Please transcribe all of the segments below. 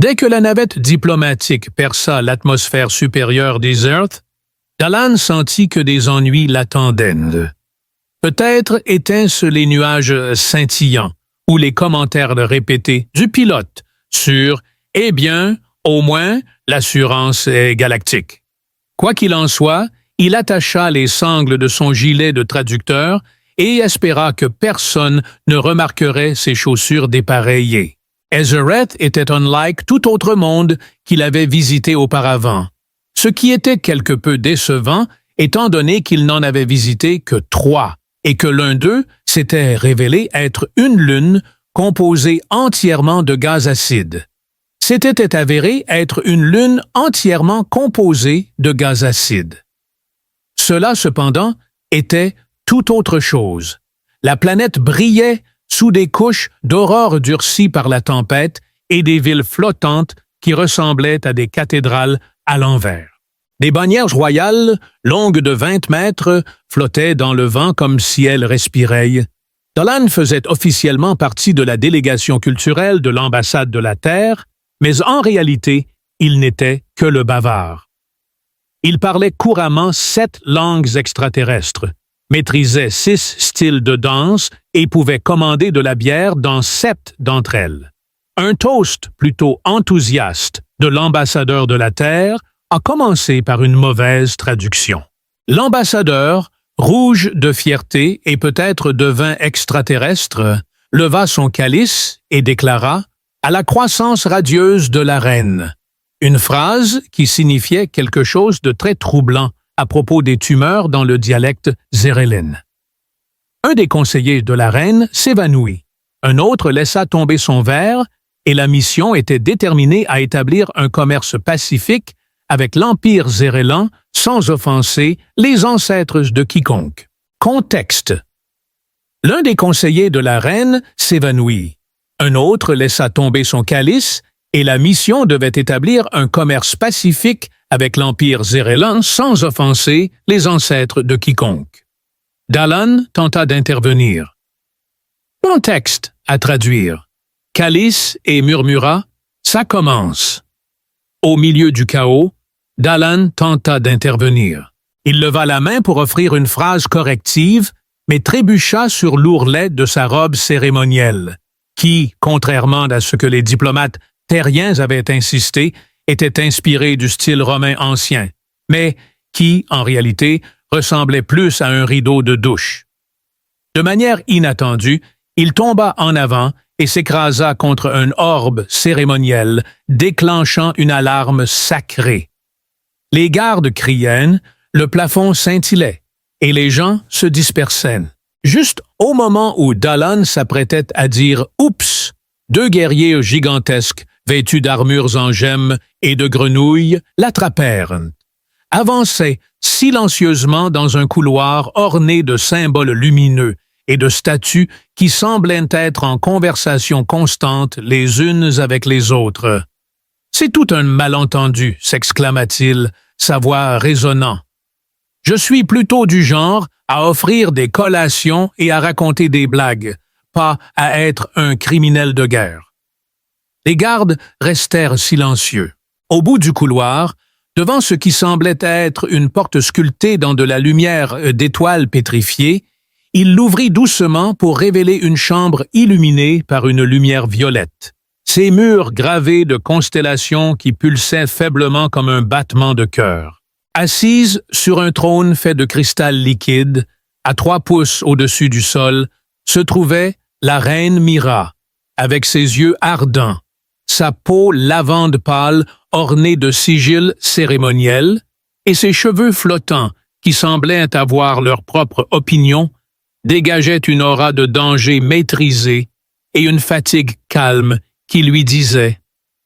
Dès que la navette diplomatique perça l'atmosphère supérieure des Earth, Dalan sentit que des ennuis l'attendaient. Peut-être étaient-ce les nuages scintillants ou les commentaires répétés du pilote sur « Eh bien, au moins, l'assurance est galactique ». Quoi qu'il en soit, il attacha les sangles de son gilet de traducteur et espéra que personne ne remarquerait ses chaussures dépareillées. Ezeret était unlike tout autre monde qu'il avait visité auparavant, ce qui était quelque peu décevant étant donné qu'il n'en avait visité que 3 et que l'un d'eux s'était révélé être une lune composée entièrement de gaz acide. S'était avéré être une lune entièrement composée de gaz acide. Cela, cependant, était tout autre chose. La planète brillait sous des couches d'aurore durcies par la tempête et des villes flottantes qui ressemblaient à des cathédrales à l'envers. Des bannières royales, longues de 20 mètres, flottaient dans le vent comme si elles respiraient. Dalan faisait officiellement partie de la délégation culturelle de l'ambassade de la Terre, mais en réalité, il n'était que le bavard. Il parlait couramment 7 langues extraterrestres, maîtrisait 6 styles de danse et pouvait commander de la bière dans 7 d'entre elles. Un toast plutôt enthousiaste de l'ambassadeur de la Terre a commencé par une mauvaise traduction. L'ambassadeur, rouge de fierté et peut-être de vin extraterrestre, leva son calice et déclara « À la croissance radieuse de la reine », une phrase qui signifiait quelque chose de très troublant à propos des tumeurs dans le dialecte zérélin. Un des conseillers de la reine s'évanouit, un autre laissa tomber son verre et la mission était déterminée à établir un commerce pacifique avec l'Empire zérélan sans offenser les ancêtres de quiconque. Contexte. L'un des conseillers de la reine s'évanouit. Un autre laissa tomber son calice et la mission devait établir un commerce pacifique avec l'Empire zérélan sans offenser les ancêtres de quiconque. Dalan tenta d'intervenir. Contexte à traduire. Calice et murmura « Ça commence ». Au milieu du chaos, Dalan tenta d'intervenir. Il leva la main pour offrir une phrase corrective, mais trébucha sur l'ourlet de sa robe cérémonielle, qui, contrairement à ce que les diplomates terriens avaient insisté, était inspiré du style romain ancien, mais qui, en réalité, ressemblait plus à un rideau de douche. De manière inattendue, il tomba en avant et s'écrasa contre un orbe cérémoniel, déclenchant une alarme sacrée. Les gardes criaient, le plafond scintillait, et les gens se dispersaient. Juste au moment où Dalan s'apprêtait à dire « Oups », 2 guerriers gigantesques, vêtus d'armures en gemmes et de grenouilles, l'attrapèrent. Avançaient silencieusement dans un couloir orné de symboles lumineux et de statues qui semblaient être en conversation constante les unes avec les autres. « C'est tout un malentendu », s'exclama-t-il, sa voix résonnant. « Je suis plutôt du genre à offrir des collations et à raconter des blagues, pas à être un criminel de guerre. » Les gardes restèrent silencieux. Au bout du couloir, devant ce qui semblait être une porte sculptée dans de la lumière d'étoiles pétrifiées, il l'ouvrit doucement pour révéler une chambre illuminée par une lumière violette. Ses murs gravés de constellations qui pulsaient faiblement comme un battement de cœur. Assise sur un trône fait de cristal liquide, à 3 pouces au-dessus du sol, se trouvait la reine Mira, avec ses yeux ardents, sa peau lavande pâle ornée de sigils cérémoniels, et ses cheveux flottants, qui semblaient avoir leur propre opinion, dégageaient une aura de danger maîtrisée et une fatigue calme qui lui disait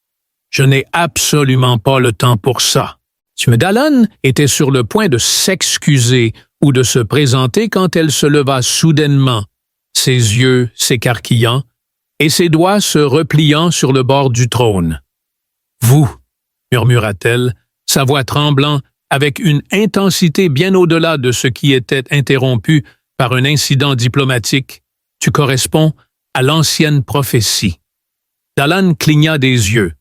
« Je n'ai absolument pas le temps pour ça ». M. Dalan était sur le point de s'excuser ou de se présenter quand elle se leva soudainement, ses yeux s'écarquillant et ses doigts se repliant sur le bord du trône. « Vous », murmura-t-elle, sa voix tremblant avec une intensité bien au-delà de ce qui était interrompu par un incident diplomatique, tu corresponds à l'ancienne prophétie. Dalan cligna des yeux.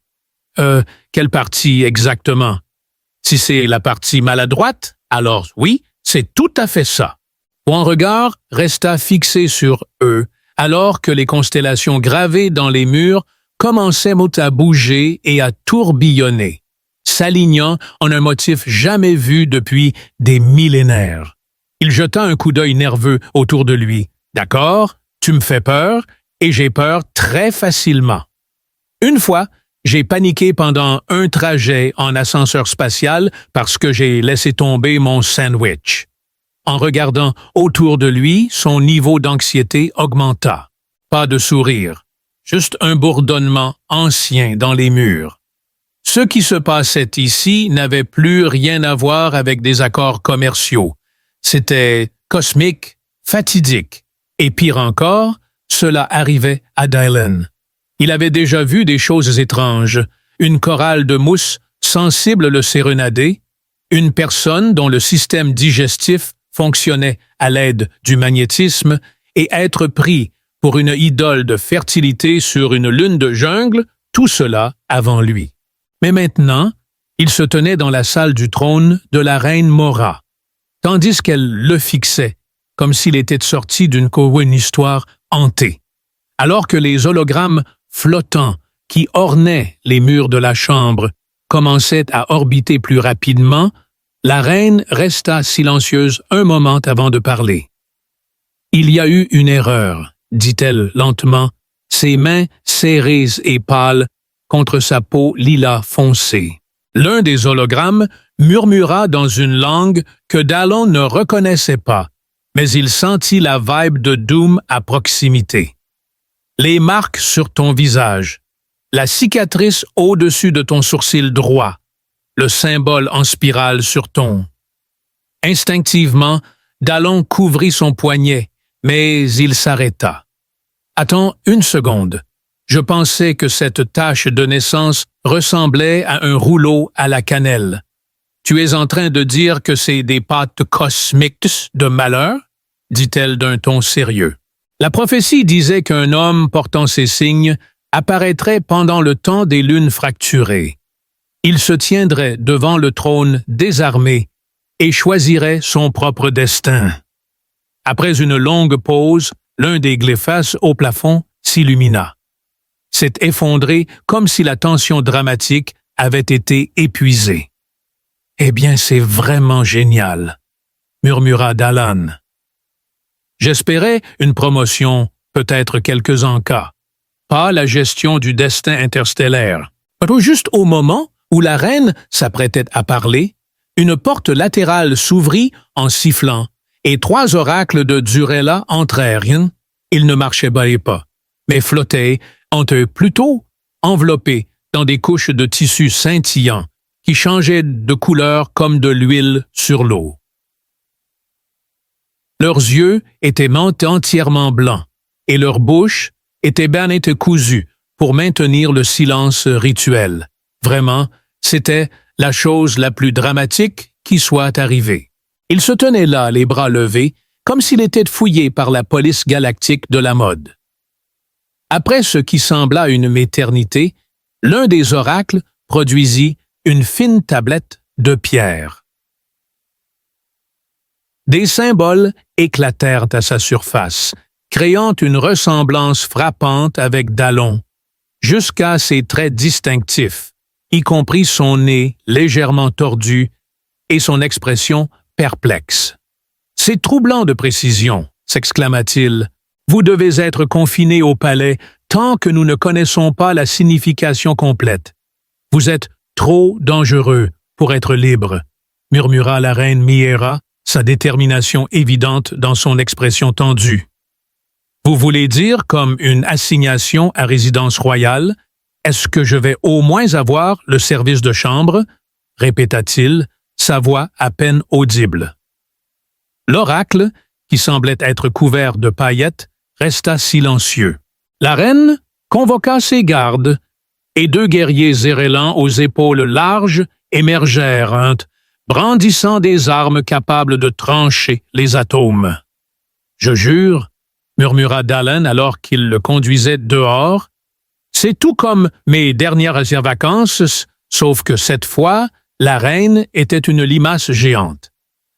Quelle partie exactement? Si c'est la partie maladroite, alors oui, c'est tout à fait ça. Mon regard resta fixé sur eux, alors que les constellations gravées dans les murs commençaient à bouger et à tourbillonner, s'alignant en un motif jamais vu depuis des millénaires. Il jeta un coup d'œil nerveux autour de lui. « D'accord, tu me fais peur, et j'ai peur très facilement. » Une fois, j'ai paniqué pendant un trajet en ascenseur spatial parce que j'ai laissé tomber mon sandwich. En regardant autour de lui, son niveau d'anxiété augmenta. Pas de sourire, juste un bourdonnement ancien dans les murs. Ce qui se passait ici n'avait plus rien à voir avec des accords commerciaux. C'était cosmique, fatidique. Et pire encore, cela arrivait à Dylan. Il avait déjà vu des choses étranges. Une chorale de mousse sensible le sérénadait, une personne dont le système digestif fonctionnait à l'aide du magnétisme et être pris pour une idole de fertilité sur une lune de jungle, tout cela avant lui. Mais maintenant, il se tenait dans la salle du trône de la reine Mora, tandis qu'elle le fixait, comme s'il était sorti d'une histoire hantée. Alors que les hologrammes flottants qui ornaient les murs de la chambre commençaient à orbiter plus rapidement, la reine resta silencieuse un moment avant de parler. « Il y a eu une erreur, » dit-elle lentement, ses mains serrées et pâles contre sa peau lilas foncée. L'un des hologrammes murmura dans une langue que Dallon ne reconnaissait pas, mais il sentit la vibe de Doom à proximité. Les marques sur ton visage, la cicatrice au-dessus de ton sourcil droit, le symbole en spirale sur ton. Instinctivement, Dallon couvrit son poignet, mais il s'arrêta. « Attends une seconde. Je pensais que cette tache de naissance ressemblait à un rouleau à la cannelle. Tu es en train de dire que c'est des pâtes cosmiques de malheur? » dit-elle d'un ton sérieux. La prophétie disait qu'un homme portant ces signes apparaîtrait pendant le temps des lunes fracturées. Il se tiendrait devant le trône désarmé et choisirait son propre destin. Après une longue pause, l'un des glyphas au plafond s'illumina. S'est effondré comme si la tension dramatique avait été épuisée. « Eh bien, c'est vraiment génial », murmura Dallon. J'espérais une promotion, peut-être quelques encas, pas la gestion du destin interstellaire. Juste au moment où la reine s'apprêtait à parler, une porte latérale s'ouvrit en sifflant, et 3 oracles de Durella entrèrent. Ils ne marchaient pas, mais flottaient, plutôt enveloppés dans des couches de tissu scintillant qui changeaient de couleur comme de l'huile sur l'eau. Leurs yeux étaient entièrement blancs, et leur bouche était bien cousue pour maintenir le silence rituel. Vraiment, c'était la chose la plus dramatique qui soit arrivée. Il se tenait là, les bras levés, comme s'il était fouillé par la police galactique de la mode. Après ce qui sembla une éternité, l'un des oracles produisit une fine tablette de pierre. Des symboles éclatèrent à sa surface, créant une ressemblance frappante avec Dallon, jusqu'à ses traits distinctifs, y compris son nez légèrement tordu et son expression perplexe. « C'est troublant de précision », s'exclama-t-il. « Vous devez être confiné au palais tant que nous ne connaissons pas la signification complète. Vous êtes trop dangereux pour être libre, » murmura la reine Miera, sa détermination évidente dans son expression tendue. « Vous voulez dire comme une assignation à résidence royale? Est-ce que je vais au moins avoir le service de chambre? » répéta-t-il, sa voix à peine audible. L'oracle, qui semblait être couvert de paillettes, resta silencieux. La reine convoqua ses gardes, et 2 guerriers zérélans aux épaules larges émergèrent, brandissant des armes capables de trancher les atomes. « Je jure, » murmura Dallon alors qu'il le conduisait dehors, « C'est tout comme mes dernières vacances, sauf que cette fois, la reine était une limace géante.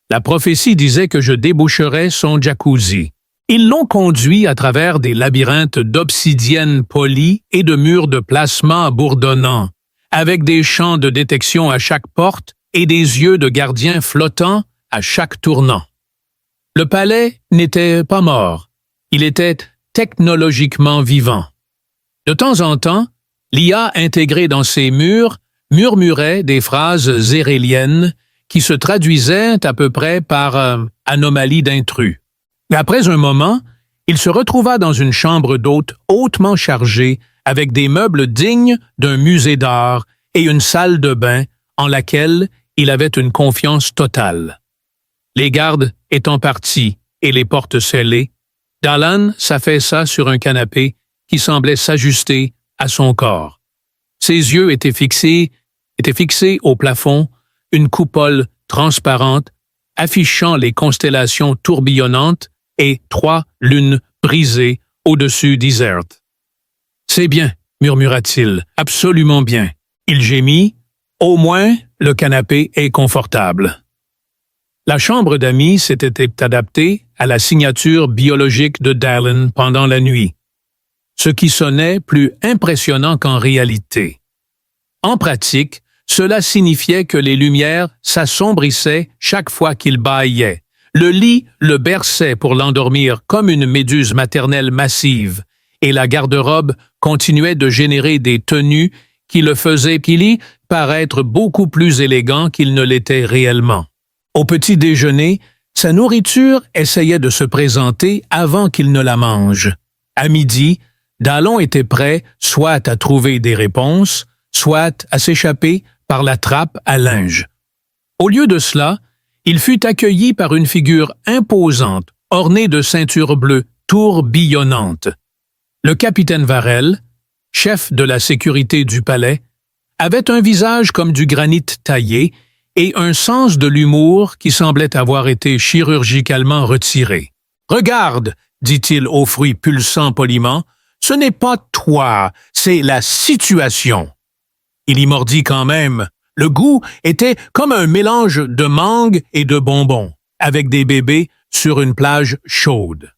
La prophétie disait que je déboucherais son jacuzzi. Ils l'ont conduit à travers des labyrinthes d'obsidienne polie et de murs de placement bourdonnants, avec des champs de détection à chaque porte et des yeux de gardien flottants à chaque tournant. Le palais n'était pas mort, il était technologiquement vivant. De temps en temps, l'IA intégrée dans ses murs murmurait des phrases zéréliennes qui se traduisaient à peu près par anomalie d'intrus. Après un moment, il se retrouva dans une chambre d'hôte hautement chargée avec des meubles dignes d'un musée d'art et une salle de bain en laquelle il avait une confiance totale. Les gardes étant partis et les portes scellées, Dalan s'affaissa sur un canapé qui semblait s'ajuster à son corps. Ses yeux étaient fixés au plafond, une coupole transparente affichant les constellations tourbillonnantes et 3 lunes brisées au-dessus d'Isert. « C'est bien, » murmura-t-il, « absolument bien. » Il gémit, « Au moins, le canapé est confortable. » La chambre d'amis s'était adaptée à la signature biologique de Dalan pendant la nuit, ce qui sonnait plus impressionnant qu'en réalité. En pratique, cela signifiait que les lumières s'assombrissaient chaque fois qu'il bâillait. Le lit le berçait pour l'endormir comme une méduse maternelle massive, et la garde-robe continuait de générer des tenues qui le faisaient paraître beaucoup plus élégant qu'il ne l'était réellement. Au petit déjeuner, sa nourriture essayait de se présenter avant qu'il ne la mange. À midi, Dalan était prêt soit à trouver des réponses, soit à s'échapper par la trappe à linge. Au lieu de cela, il fut accueilli par une figure imposante, ornée de ceintures bleues tourbillonnantes. Le capitaine Varel, chef de la sécurité du palais, avait un visage comme du granit taillé et un sens de l'humour qui semblait avoir été chirurgicalement retiré. « Regarde, » dit-il aux fruits pulsants poliment, « ce n'est pas toi, c'est la situation. » Il y mordit quand même. Le goût était comme un mélange de mangue et de bonbons, avec des bébés sur une plage chaude.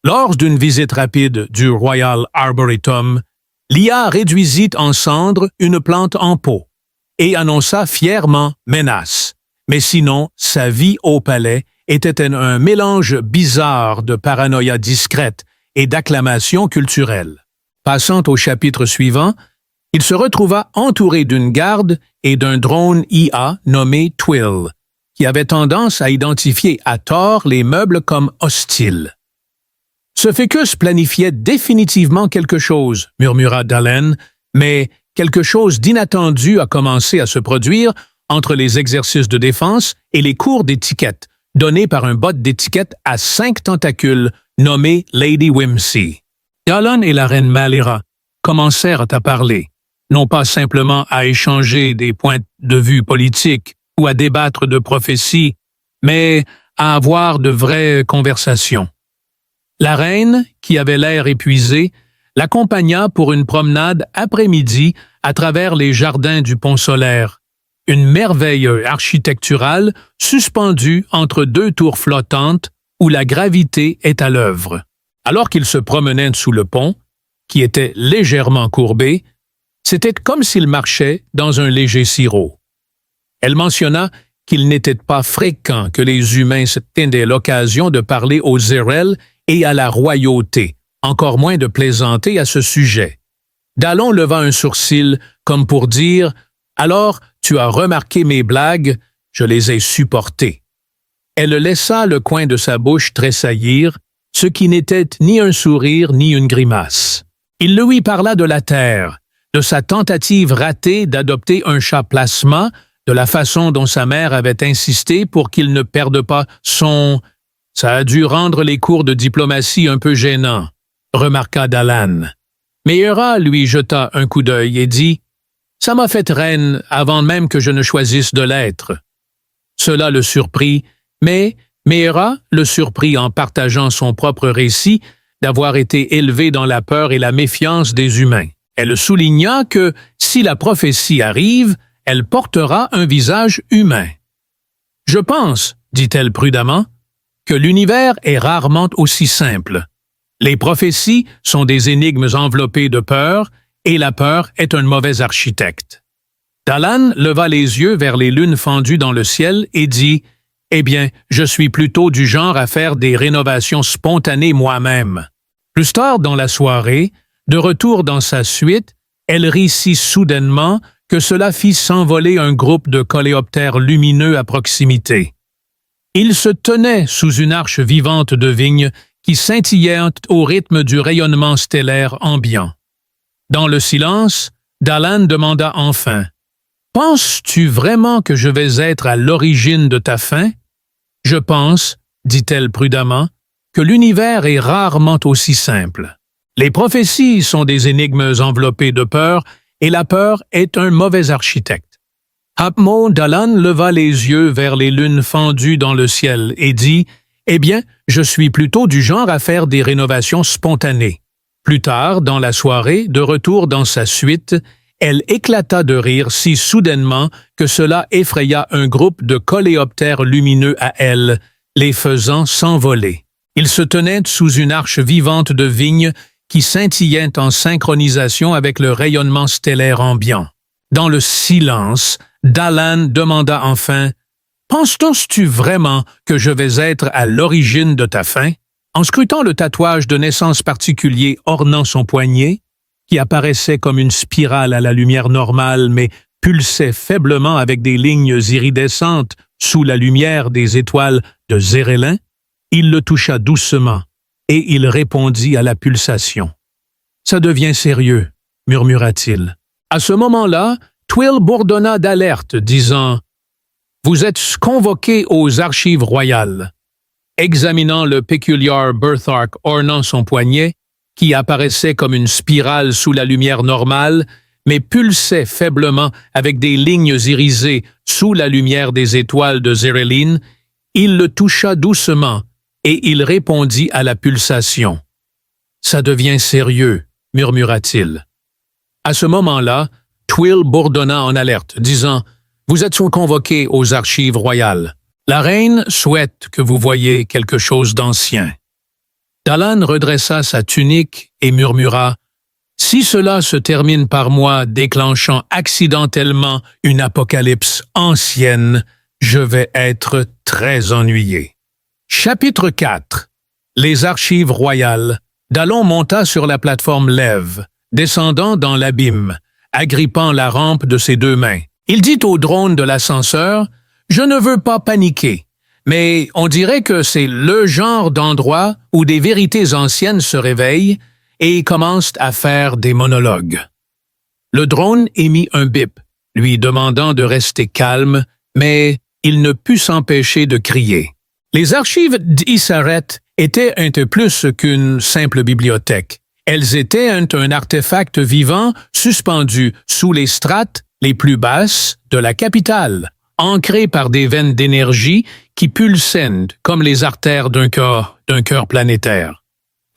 Lors d'une visite rapide du Royal Arboretum, l'IA réduisit en cendres une plante en pot et annonça fièrement menace. Mais sinon, sa vie au palais était un mélange bizarre de paranoïa discrète et d'acclamation culturelle. Passant au chapitre suivant, il se retrouva entouré d'une garde et d'un drone IA nommé Twill, qui avait tendance à identifier à tort les meubles comme hostiles. « Ce Fécus planifiait définitivement quelque chose, » murmura Dalan, mais quelque chose d'inattendu a commencé à se produire entre les exercices de défense et les cours d'étiquette, donnés par un bot d'étiquette à 5 tentacules nommé Lady Whimsy. Dalan et la reine Malera commencèrent à parler, non pas simplement à échanger des points de vue politiques ou à débattre de prophéties, mais à avoir de vraies conversations. La reine, qui avait l'air épuisée, l'accompagna pour une promenade après-midi à travers les jardins du Pont Solaire, une merveille architecturale suspendue entre 2 tours flottantes où la gravité est à l'œuvre. Alors qu'il se promenait sous le pont, qui était légèrement courbé, c'était comme s'il marchait dans un léger sirop. Elle mentionna qu'il n'était pas fréquent que les humains se tendaient l'occasion de parler aux Zerel et à la royauté, encore moins de plaisanter à ce sujet. Dalan leva un sourcil comme pour dire « Alors, tu as remarqué mes blagues, je les ai supportées. » Elle laissa le coin de sa bouche tressaillir, ce qui n'était ni un sourire ni une grimace. Il lui parla de la terre, de sa tentative ratée d'adopter un chat plasma, de la façon dont sa mère avait insisté pour qu'il ne perde pas son... Ça a dû rendre les cours de diplomatie un peu gênants, remarqua Dalan. Meera lui jeta un coup d'œil et dit « Ça m'a fait reine avant même que je ne choisisse de l'être. » Cela le surprit, mais Meera le surprit en partageant son propre récit d'avoir été élevé dans la peur et la méfiance des humains. Elle souligna que, si la prophétie arrive, elle portera un visage humain. « Je pense, dit-elle prudemment, que l'univers est rarement aussi simple. Les prophéties sont des énigmes enveloppées de peur, et la peur est un mauvais architecte. » Dalan leva les yeux vers les lunes fendues dans le ciel et dit « Eh bien, je suis plutôt du genre à faire des rénovations spontanées moi-même. » Plus tard dans la soirée, de retour dans sa suite, elle rit si soudainement que cela fit s'envoler un groupe de coléoptères lumineux à proximité. Ils se tenaient sous une arche vivante de vigne qui scintillait au rythme du rayonnement stellaire ambiant. Dans le silence, Dalan demanda enfin « Penses-tu vraiment que je vais être à l'origine de ta fin? » « Je pense, dit-elle prudemment, que l'univers est rarement aussi simple. Les prophéties sont des énigmes enveloppées de peur, et la peur est un mauvais architecte. » Hapmo Dalan leva les yeux vers les lunes fendues dans le ciel et dit « Eh bien, je suis plutôt du genre à faire des rénovations spontanées. » Plus tard, dans la soirée, de retour dans sa suite, elle éclata de rire si soudainement que cela effraya un groupe de coléoptères lumineux à elle, les faisant s'envoler. Ils se tenaient sous une arche vivante de vigne qui scintillait en synchronisation avec le rayonnement stellaire ambiant. Dans le silence, Dalan demanda enfin « Penses-tu vraiment que je vais être à l'origine de ta fin? » En scrutant le tatouage de naissance particulier ornant son poignet, qui apparaissait comme une spirale à la lumière normale mais pulsait faiblement avec des lignes iridescentes sous la lumière des étoiles de Zérélin, il le toucha doucement et il répondit à la pulsation. « Ça devient sérieux, » murmura-t-il. À ce moment-là, Twill bourdonna d'alerte, disant « Vous êtes convoqué aux archives royales. » Examinant le peculiar birthmark ornant son poignet, qui apparaissait comme une spirale sous la lumière normale, mais pulsait faiblement avec des lignes irisées sous la lumière des étoiles de Zérélin, il le toucha doucement et il répondit à la pulsation. « Ça devient sérieux, » murmura-t-il. À ce moment-là, Twill bourdonna en alerte, disant « Vous êtes convoqué aux archives royales. La reine souhaite que vous voyiez quelque chose d'ancien. » Dalan redressa sa tunique et murmura « Si cela se termine par moi déclenchant accidentellement une apocalypse ancienne, je vais être très ennuyé. » Chapitre 4. Les archives royales. Dalan monta sur la plateforme Lev, descendant dans l'abîme, agrippant la rampe de ses deux mains. Il dit au drone de l'ascenseur « Je ne veux pas paniquer. » Mais on dirait que c'est le genre d'endroit où des vérités anciennes se réveillent et commencent à faire des monologues. Le drone émit un bip, lui demandant de rester calme, mais il ne put s'empêcher de crier. Les archives d'Issaret étaient un peu plus qu'une simple bibliothèque. Elles étaient un artefact vivant suspendu sous les strates les plus basses de la capitale, ancré par des veines d'énergie qui pulsaient comme les artères d'un cœur planétaire.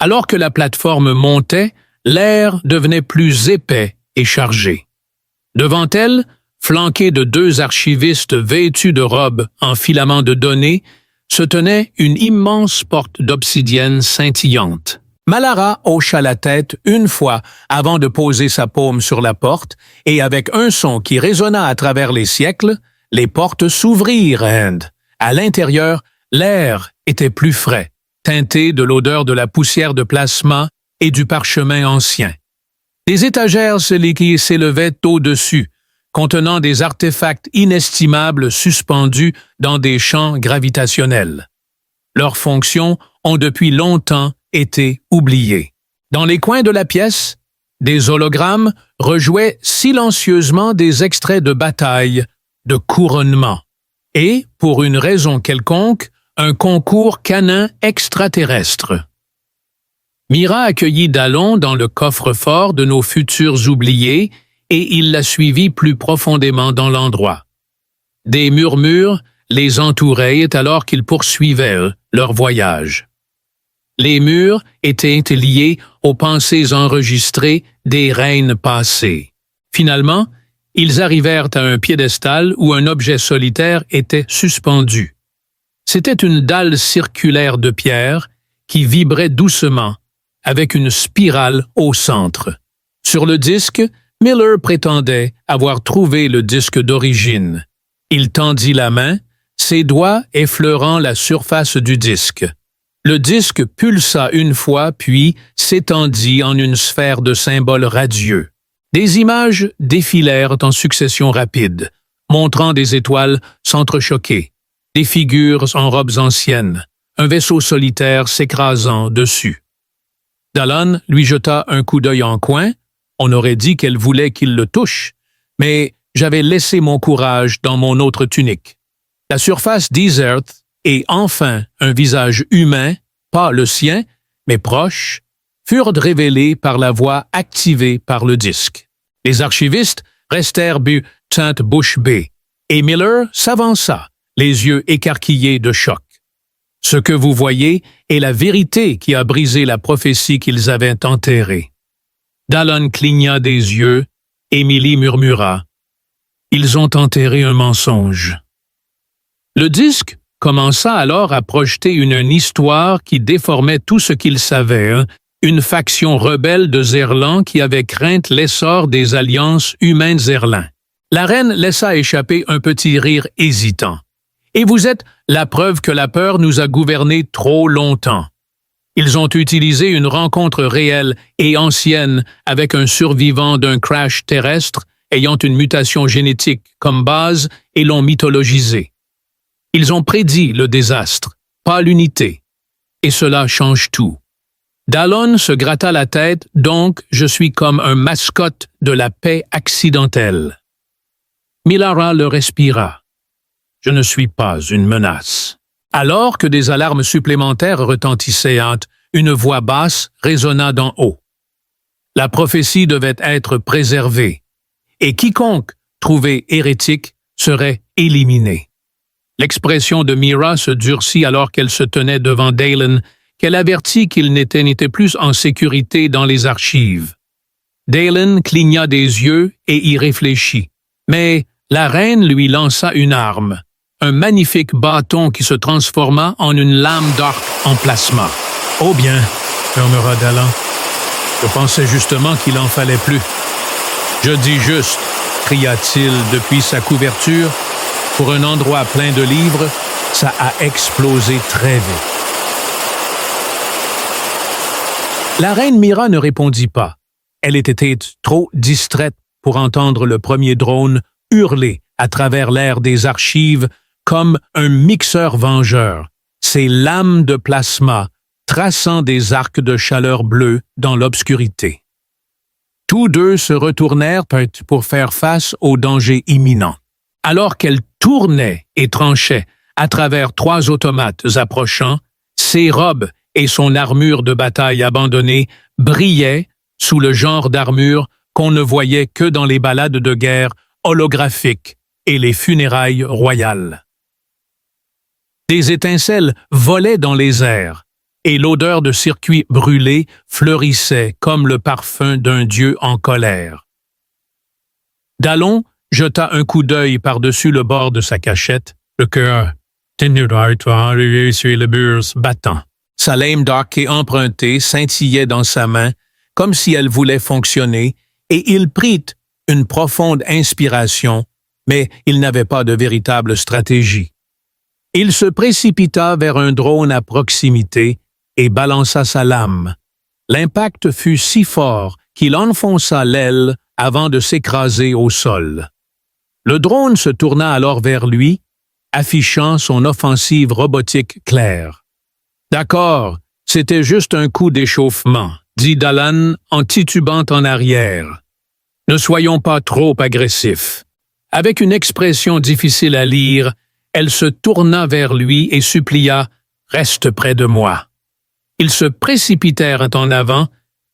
Alors que la plateforme montait, l'air devenait plus épais et chargé. Devant elle, flanquée de deux archivistes vêtus de robes en filaments de données, se tenait une immense porte d'obsidienne scintillante. Malara hocha la tête une fois avant de poser sa paume sur la porte, et avec un son qui résonna à travers les siècles, les portes s'ouvrirent, and, à l'intérieur, l'air était plus frais, teinté de l'odeur de la poussière de plasma et du parchemin ancien. Des étagères s'élevaient au-dessus, contenant des artefacts inestimables suspendus dans des champs gravitationnels. Leurs fonctions ont depuis longtemps été oubliées. Dans les coins de la pièce, des hologrammes rejouaient silencieusement des extraits de bataille, de couronnement, et, pour une raison quelconque, un concours canin extraterrestre. Mira accueillit Dalan dans le coffre-fort de nos futurs oubliés et il la suivit plus profondément dans l'endroit. Des murmures les entouraient alors qu'ils poursuivaient leur voyage. Les murs étaient liés aux pensées enregistrées des reines passées. Finalement, ils arrivèrent à un piédestal où un objet solitaire était suspendu. C'était une dalle circulaire de pierre qui vibrait doucement, avec une spirale au centre. Sur le disque, Miller prétendait avoir trouvé le disque d'origine. Il tendit la main, ses doigts effleurant la surface du disque. Le disque pulsa une fois puis s'étendit en une sphère de symboles radieux. Des images défilèrent en succession rapide, montrant des étoiles s'entrechoquer, des figures en robes anciennes, un vaisseau solitaire s'écrasant dessus. Dallon lui jeta un coup d'œil en coin. On aurait dit qu'elle voulait qu'il le touche, mais j'avais laissé mon courage dans mon autre tunique. La surface d'Earth et enfin un visage humain, pas le sien, mais proche, furent révélés par la voix activée par le disque. Les archivistes restèrent tête bouche bée, et Miller s'avança, les yeux écarquillés de choc. Ce que vous voyez est la vérité qui a brisé la prophétie qu'ils avaient enterrée. Dallon cligna des yeux, Emily murmura « Ils ont enterré un mensonge ». Le disque commença alors à projeter une histoire qui déformait tout ce qu'il savait, une faction rebelle de Zerlan qui avait craint l'essor des alliances humaines-Zerlin. La reine laissa échapper un petit rire hésitant. « Et vous êtes la preuve que la peur nous a gouvernés trop longtemps. » Ils ont utilisé une rencontre réelle et ancienne avec un survivant d'un crash terrestre ayant une mutation génétique comme base et l'ont mythologisé. Ils ont prédit le désastre, pas l'unité. Et cela change tout. Dallon se gratta la tête, donc je suis comme un mascotte de la paix accidentelle. Milara le respira. Je ne suis pas une menace. Alors que des alarmes supplémentaires retentissaient, une voix basse résonna d'en haut. La prophétie devait être préservée, et quiconque trouvé hérétique serait éliminé. L'expression de Mira se durcit alors qu'elle se tenait devant Dallon, qu'elle avertit qu'il n'était plus en sécurité dans les archives. Dallon cligna des yeux et y réfléchit, mais la reine lui lança une arme, un magnifique bâton qui se transforma en une lame d'arc en plasma. « Oh bien, » murmura Dallon. « Je pensais justement qu'il en fallait plus. »« Je dis juste, » cria-t-il depuis sa couverture, « pour un endroit plein de livres, ça a explosé très vite. » La reine Mira ne répondit pas. Elle était trop distraite pour entendre le premier drone hurler à travers l'air des archives comme un mixeur vengeur, ses lames de plasma traçant des arcs de chaleur bleue dans l'obscurité. Tous deux se retournèrent pour faire face au danger imminent. Alors qu'elle tournait et tranchait à travers 3 automates approchant, ses robes et son armure de bataille abandonnée brillaient sous le genre d'armure qu'on ne voyait que dans les ballades de guerre holographiques et les funérailles royales. Des étincelles volaient dans les airs, et l'odeur de circuits brûlés fleurissait comme le parfum d'un dieu en colère. Dallon jeta un coup d'œil par-dessus le bord de sa cachette, le cœur battant. Sa lame d'arquet empruntée scintillait dans sa main, comme si elle voulait fonctionner, et il prit une profonde inspiration, mais il n'avait pas de véritable stratégie. Il se précipita vers un drone à proximité et balança sa lame. L'impact fut si fort qu'il enfonça l'aile avant de s'écraser au sol. Le drone se tourna alors vers lui, affichant son offensive robotique claire. « D'accord, c'était juste un coup d'échauffement, » dit Dallon en titubant en arrière. « Ne soyons pas trop agressifs. » Avec une expression difficile à lire, elle se tourna vers lui et supplia « Reste près de moi ». Ils se précipitèrent en avant,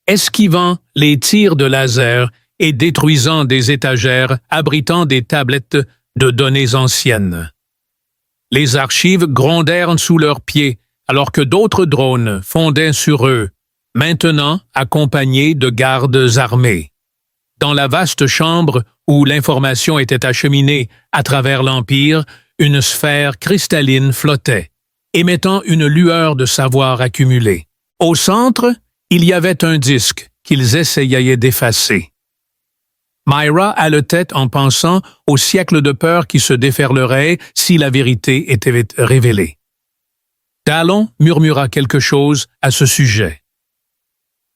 esquivant les tirs de laser et détruisant des étagères abritant des tablettes de données anciennes. Les archives grondèrent sous leurs pieds alors que d'autres drones fondaient sur eux, maintenant accompagné de gardes armés. Dans la vaste chambre où l'information était acheminée à travers l'Empire, une sphère cristalline flottait, émettant une lueur de savoir accumulé. Au centre, il y avait un disque qu'ils essayaient d'effacer. Myra haletait en pensant au siècle de peur qui se déferlerait si la vérité était révélée. Dallon murmura quelque chose à ce sujet.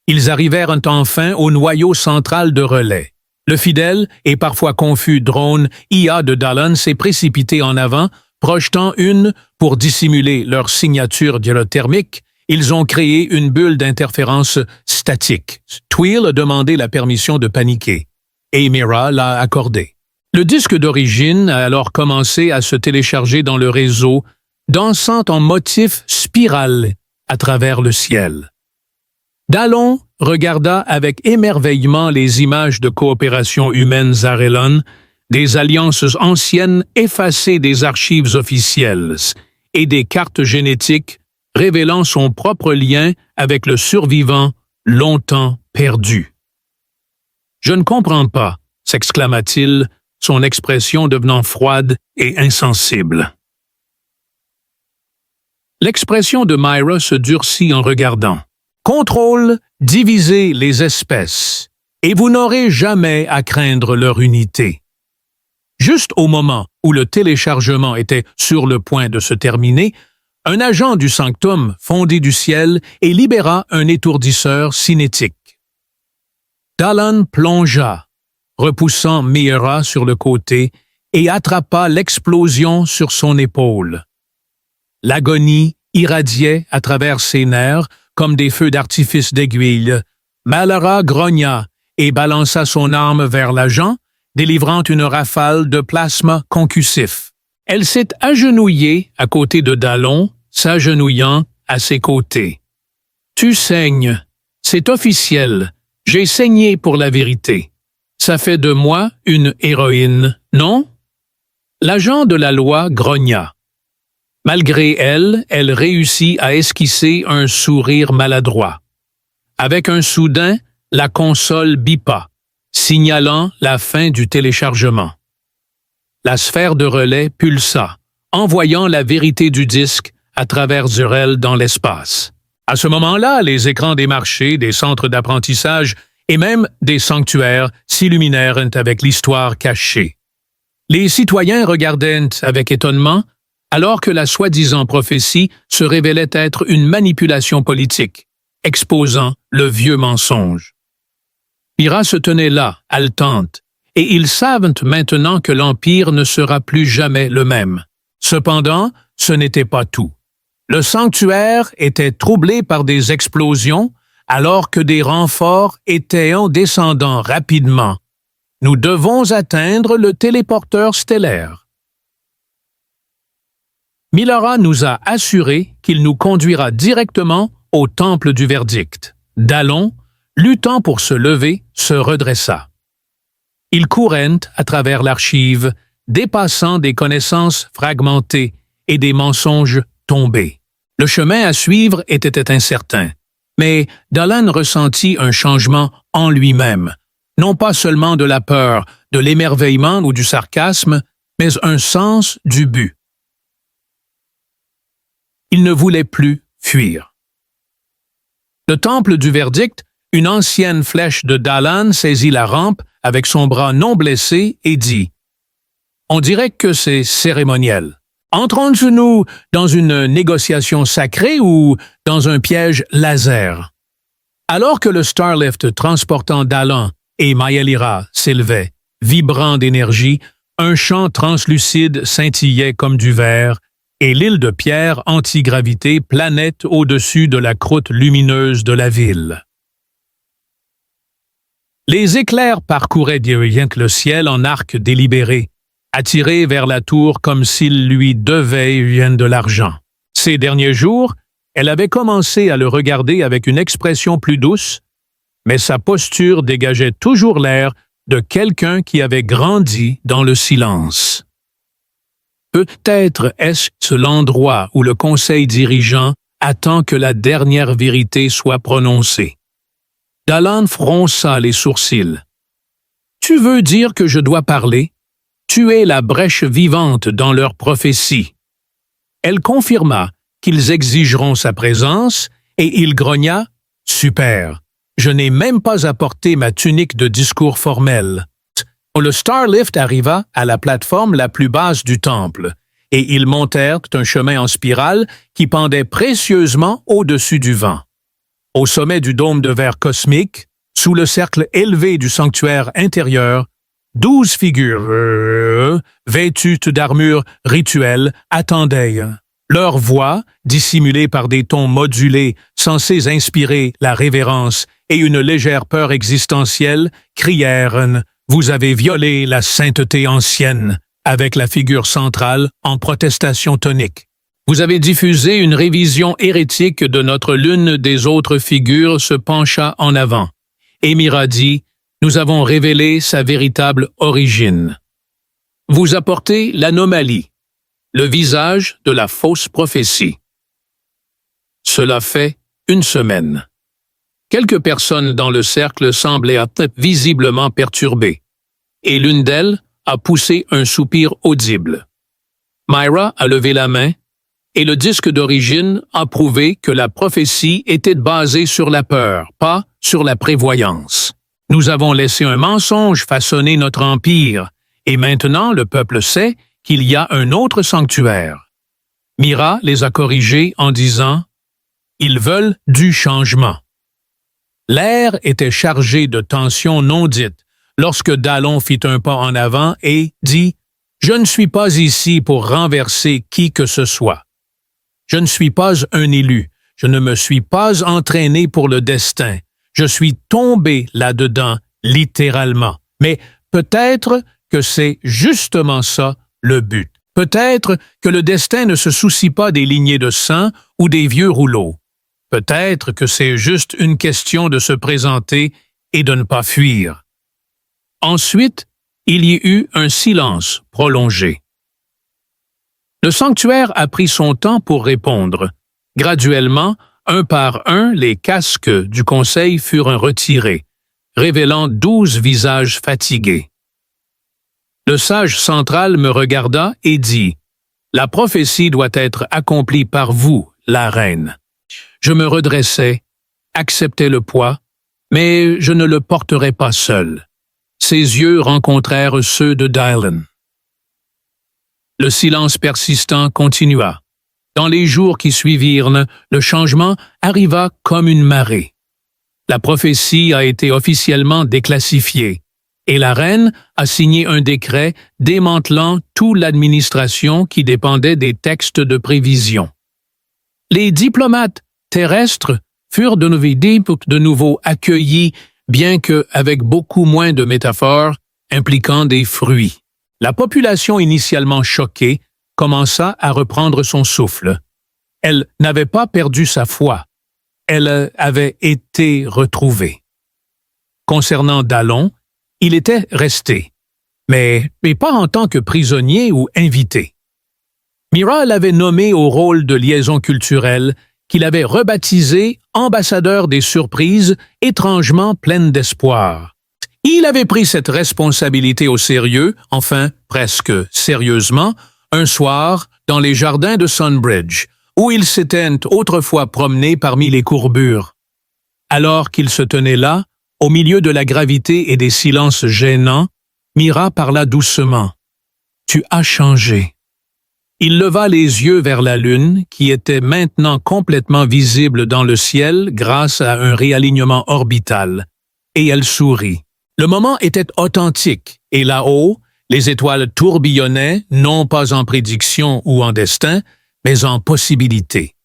Ils arrivèrent enfin au noyau central de relais. Le fidèle et parfois confus drone IA de Dallon s'est précipité en avant, projetant pour dissimuler leur signature dialothermique, ils ont créé une bulle d'interférence statique. Twill a demandé la permission de paniquer, et Mira l'a accordée. Le disque d'origine a alors commencé à se télécharger dans le réseau, dansant en motif spiral à travers le ciel. Dallon regarda avec émerveillement les images de coopération humaine Zarelon, des alliances anciennes effacées des archives officielles et des cartes génétiques révélant son propre lien avec le survivant longtemps perdu. « Je ne comprends pas », s'exclama-t-il, son expression devenant froide et insensible. L'expression de Myra se durcit en regardant. Contrôle, divisez les espèces, et vous n'aurez jamais à craindre leur unité. Juste au moment où le téléchargement était sur le point de se terminer, un agent du sanctum fondit du ciel et libéra un étourdisseur cinétique. Dallon plongea, repoussant Myra sur le côté, et attrapa l'explosion sur son épaule. L'agonie irradiait à travers ses nerfs comme des feux d'artifice d'aiguille. Myra grogna et balança son arme vers l'agent, délivrant une rafale de plasma concussif. Elle s'est agenouillée à côté de Dallon, s'agenouillant à ses côtés. « Tu saignes. C'est officiel. J'ai saigné pour la vérité. Ça fait de moi une héroïne, non? » L'agent de la loi grogna. Malgré elle, elle réussit à esquisser un sourire maladroit. Avec un soudain, la console bipa, signalant la fin du téléchargement. La sphère de relais pulsa, envoyant la vérité du disque à travers Zurel dans l'espace. À ce moment-là, les écrans des marchés, des centres d'apprentissage et même des sanctuaires s'illuminèrent avec l'histoire cachée. Les citoyens regardaient avec étonnement alors que la soi-disant prophétie se révélait être une manipulation politique, exposant le vieux mensonge. Myra se tenait là, haletante, et ils savent maintenant que l'Empire ne sera plus jamais le même. Cependant, ce n'était pas tout. Le sanctuaire était troublé par des explosions, alors que des renforts étaient en descendant rapidement. Nous devons atteindre le téléporteur stellaire. Myra nous a assuré qu'il nous conduira directement au temple du verdict. Dallon, luttant pour se lever, se redressa. Il courait à travers l'archive, dépassant des connaissances fragmentées et des mensonges tombés. Le chemin à suivre était incertain, mais Dallon ressentit un changement en lui-même, non pas seulement de la peur, de l'émerveillement ou du sarcasme, mais un sens du but. Il ne voulait plus fuir. Le temple du verdict, une ancienne flèche de Dallon saisit la rampe avec son bras non blessé et dit « On dirait que c'est cérémoniel. Entrons-nous dans une négociation sacrée ou dans un piège laser? » Alors que le Starlift transportant Dallon et Mayelira s'élevait, vibrant d'énergie, un champ translucide scintillait comme du verre, et l'île de pierre antigravité planait au-dessus de la croûte lumineuse de la ville. Les éclairs parcouraient le ciel en arc délibéré, attirés vers la tour comme s'ils lui devaient de l'argent. Ces derniers jours, elle avait commencé à le regarder avec une expression plus douce, mais sa posture dégageait toujours l'air de quelqu'un qui avait grandi dans le silence. Peut-être est-ce l'endroit où le conseil dirigeant attend que la dernière vérité soit prononcée. Dalan fronça les sourcils. « Tu veux dire que je dois parler? Tu es la brèche vivante dans leur prophétie. » Elle confirma qu'ils exigeront sa présence et il grogna « Super, je n'ai même pas apporté ma tunique de discours formel. » Le Starlift arriva à la plateforme la plus basse du temple et ils montèrent un chemin en spirale qui pendait précieusement au-dessus du vent. Au sommet du dôme de verre cosmique, sous le cercle élevé du sanctuaire intérieur, 12 figures vêtues d'armures rituelles attendaient. Leurs voix, dissimulées par des tons modulés censés inspirer la révérence et une légère peur existentielle, crièrent « Vous avez violé la sainteté ancienne » avec la figure centrale en protestation tonique. Vous avez diffusé une révision hérétique de notre l'une des autres figures se pencha en avant. Et Mira dit « Nous avons révélé sa véritable origine. » Vous apportez l'anomalie, le visage de la fausse prophétie. Cela fait une semaine. Quelques personnes dans le cercle semblaient être visiblement perturbées, et l'une d'elles a poussé un soupir audible. Myra a levé la main, et le disque d'origine a prouvé que la prophétie était basée sur la peur, pas sur la prévoyance. Nous avons laissé un mensonge façonner notre empire, et maintenant le peuple sait qu'il y a un autre sanctuaire. Mira les a corrigés en disant « Ils veulent du changement ». L'air était chargé de tensions non dites lorsque Dalan fit un pas en avant et dit « Je ne suis pas ici pour renverser qui que ce soit. Je ne suis pas un élu, je ne me suis pas entraîné pour le destin. Je suis tombé là-dedans, littéralement. Mais peut-être que c'est justement ça le but. Peut-être que le destin ne se soucie pas des lignées de sang ou des vieux rouleaux. Peut-être que c'est juste une question de se présenter et de ne pas fuir. » Ensuite, il y eut un silence prolongé. Le sanctuaire a pris son temps pour répondre. Graduellement, un par un, les casques du conseil furent retirés, révélant 12 visages fatigués. Le sage central me regarda et dit « La prophétie doit être accomplie par vous, la reine. » Je me redressai, acceptai le poids, mais je ne le porterai pas seul. Ses yeux rencontrèrent ceux de Dalan. Le silence persistant continua. Dans les jours qui suivirent, le changement arriva comme une marée. La prophétie a été officiellement déclassifiée, et la reine a signé un décret démantelant toute l'administration qui dépendait des textes de prévision. Les diplomates terrestres furent de nouveau accueillis, bien qu'avec beaucoup moins de métaphores impliquant des fruits. La population initialement choquée commença à reprendre son souffle. Elle n'avait pas perdu sa foi. Elle avait été retrouvée. Concernant Dalan, il était resté, mais pas en tant que prisonnier ou invité. Mira l'avait nommé au rôle de liaison culturelle qu'il avait rebaptisé ambassadeur des surprises étrangement pleines d'espoir. Il avait pris cette responsabilité au sérieux, enfin presque sérieusement, un soir dans les jardins de Sunbridge, où il s'était autrefois promené parmi les courbures. Alors qu'il se tenait là, au milieu de la gravité et des silences gênants, Mira parla doucement. « Tu as changé. » Il leva les yeux vers la lune, qui était maintenant complètement visible dans le ciel grâce à un réalignement orbital, et elle sourit. Le moment était authentique, et là-haut, les étoiles tourbillonnaient, non pas en prédiction ou en destin, mais en possibilité.